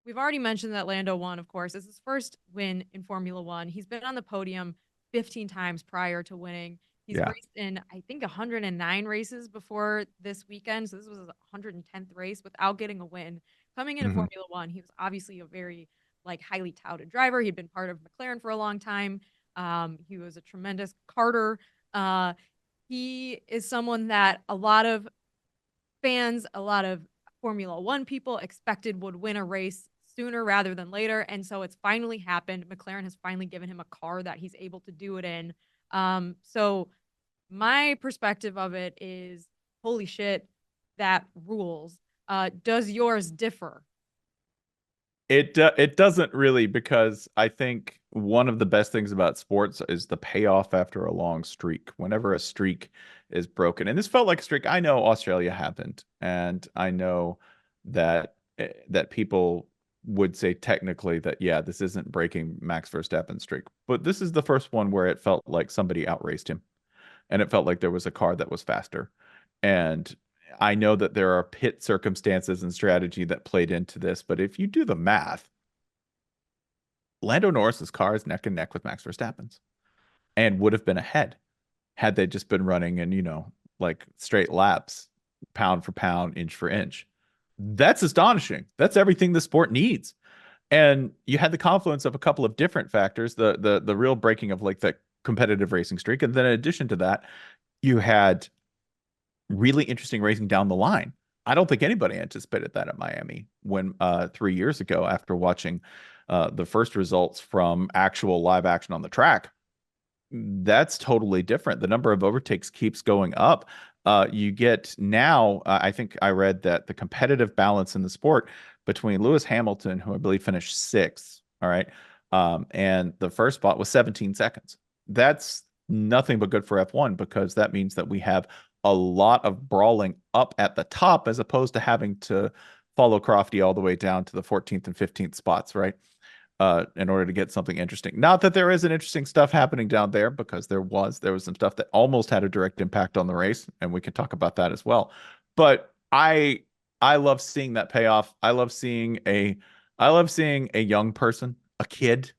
we've already mentioned that Lando won, of course. It's his first win in Formula One. He's been on the podium 15 times prior to winning. He's Yeah. raced in, I think, 109 races before this weekend. So this was his 110th race without getting a win. Coming into Hmm. Formula One, he was obviously a very like highly touted driver. He'd been part of McLaren for a long time. He was a tremendous karter. Uh, he is someone that a lot of fans, a lot of Formula One people expected would win a race sooner rather than later. And so it's finally happened. McLaren has finally given him a car that he's able to do it in. So my perspective of it is holy shit, that rules. Does yours differ? It doesn't really, because I think one of the best things about sports is the payoff after a long streak. Whenever a streak is broken, and this felt like a streak. I know Australia happened, and I know that that people would say technically that, yeah, this isn't breaking Max Verstappen's streak, but this is the first one where it felt like somebody outraced him, and it felt like there was a car that was faster. And I know that there are pit circumstances and strategy that played into this, but if you do the math, Lando Norris's car is neck and neck with Max Verstappen's and would have been ahead had they just been running in, like straight laps, pound for pound, inch for inch. That's astonishing. That's everything the sport needs. And you had the confluence of a couple of different factors, the real breaking of like the competitive racing streak. And then in addition to that, you had really interesting racing down the line. I don't think anybody anticipated that at Miami when 3 years ago, after watching the first results from actual live action on the track. That's totally different. The number of overtakes keeps going up. You get now, I think I read that the competitive balance in the sport between Lewis Hamilton, who I believe finished sixth, all right, and the first spot was 17 seconds. That's nothing but good for F1, because that means that we have a lot of brawling up at the top as opposed to having to follow Crofty all the way down to the 14th and 15th spots, right? In order to get something interesting. Not that there isn't interesting stuff happening down there, because there was some stuff that almost had a direct impact on the race, and we can talk about that as well. But I love seeing that payoff. I love seeing a young person, a kid,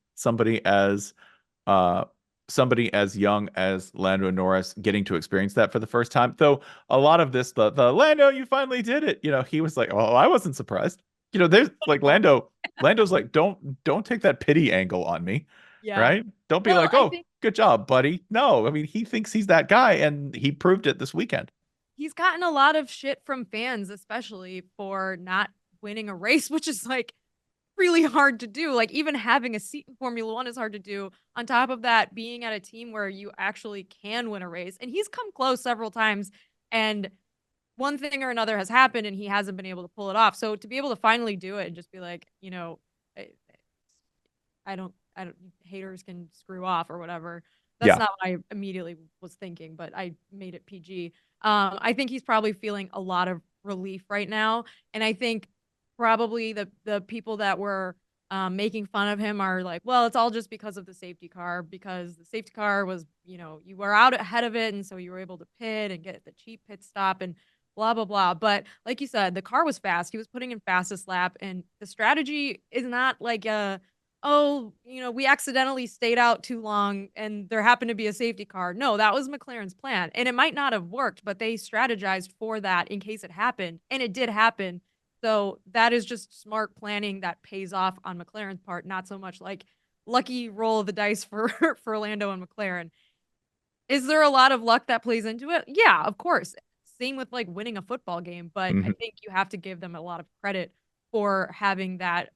uh somebody as young as Lando Norris getting to experience that for the first time. Though a lot of this, the Lando, you finally did it. He was like, oh, I wasn't surprised. There's like Lando's like, don't take that pity angle on me, Yeah. right? Don't be Well, like, I oh, think good job, buddy. No, I mean, he thinks he's that guy, and he proved it this weekend. he's gotten a lot of shit from fans, especially for not winning a race, which is like really hard to do. Like even having a seat in Formula One is hard to do. On top of that, being at a team where you actually can win a race. And he's come close several times, and one thing or another has happened and he hasn't been able to pull it off. So to be able to finally do it and just be like, I don't, haters can screw off or whatever. That's Yeah. not what I immediately was thinking, but I made it PG. I think he's probably feeling a lot of relief right now. And I think probably the people that were making fun of him are like, well, it's all just because of the safety car, because the safety car was, you were out ahead of it. And so you were able to pit and get the cheap pit stop and blah, blah, blah. But like you said, the car was fast. He was putting in fastest lap. And the strategy is not like oh, we accidentally stayed out too long and there happened to be a safety car. No, that was McLaren's plan. And it might not have worked, but they strategized for that in case it happened. And it did happen. So that is just smart planning that pays off on McLaren's part, not so much like lucky roll of the dice for for Lando and McLaren. Is there a lot of luck that plays into it? Yeah, of course. Same with like winning a football game, but I Mhm. think you have to give them a lot of credit for having that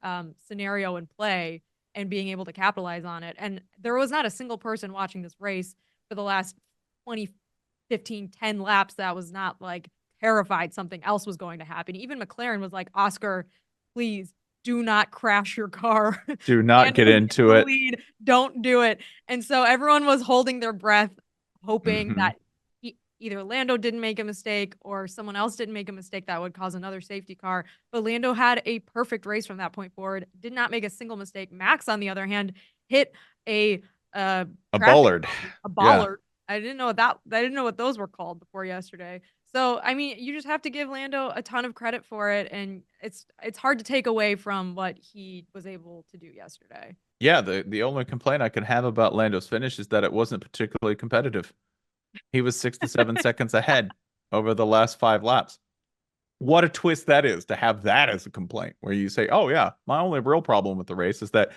scenario in play and being able to capitalize on it. And there was not a single person watching this race for the last 20, 15, 10 laps that was not like terrified something else was going to happen. Even McLaren was like, Oscar, please do not crash your car. Do not get Lando's in into the it. lead. Don't do it. And so everyone was holding their breath, hoping Hmm. that either Lando didn't make a mistake or someone else didn't make a mistake that would cause another safety car. But Lando had a perfect race from that point forward, did not make a single mistake. Max, on the other hand, hit a A traffic bollard. cone, a Yeah. bollard. I didn't know what those were called before yesterday. So, I mean, you just have to give Lando a ton of credit for it, and it's hard to take away from what he was able to do yesterday. Yeah, the only complaint I can have about Lando's finish is that it wasn't particularly competitive. He was 6 to 7 seconds ahead over the last 5 laps. What a twist that is to have that as a complaint, where you say, "Oh yeah, my only real problem with the race is that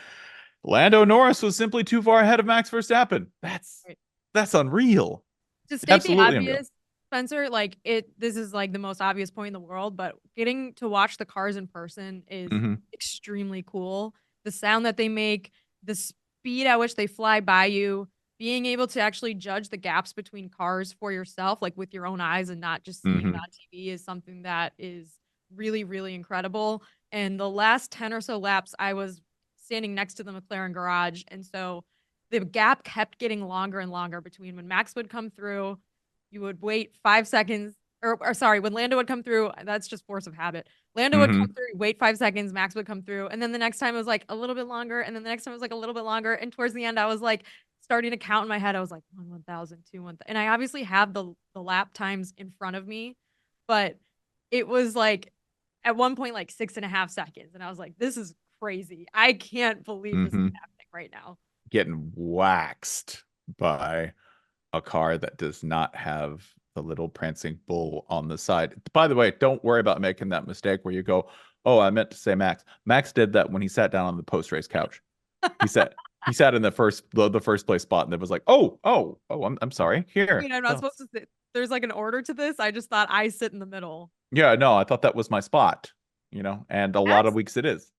Lando Norris was simply too far ahead of Max Verstappen." Right. That's unreal. To state the Absolutely unreal. obvious, Spencer, like this is like the most obvious point in the world, but getting to watch the cars in person is Hmm. extremely cool. The sound that they make, the speed at which they fly by you, being able to actually judge the gaps between cars for yourself, like with your own eyes and not just seeing it Hmm. on TV, is something that is really, really incredible. And the last 10 or so laps, I was standing next to the McLaren garage. And so the gap kept getting longer and longer between when Max would come through, you would wait 5 seconds, or sorry, when Lando would come through, that's just force of habit. Lando would come Hmm. through, wait 5 seconds, Max would come through, and then the next time it was like a little bit longer, and then the next time it was like a little bit longer, and towards the end, I was like starting to count in my head. I was like 1,000, 2, 1,000, and I obviously have the lap times in front of me, but it was like at one point like 6.5 seconds, and I was like, this is crazy. I can't believe this is Hmm. happening right now. Getting waxed by a car that does not have the little prancing bull on the side. By the way, don't worry about making that mistake where you go, "Oh, I meant to say Max." Max did that when he sat down on the post-race couch. He sat he sat in the first place spot and it was like, "Oh, I'm sorry. Here." Wait, I'm not Oh. supposed to sit. There's like an order to this. I just thought I sit in the middle. Yeah, no, I thought that was my spot, and a lot of Max weeks it is.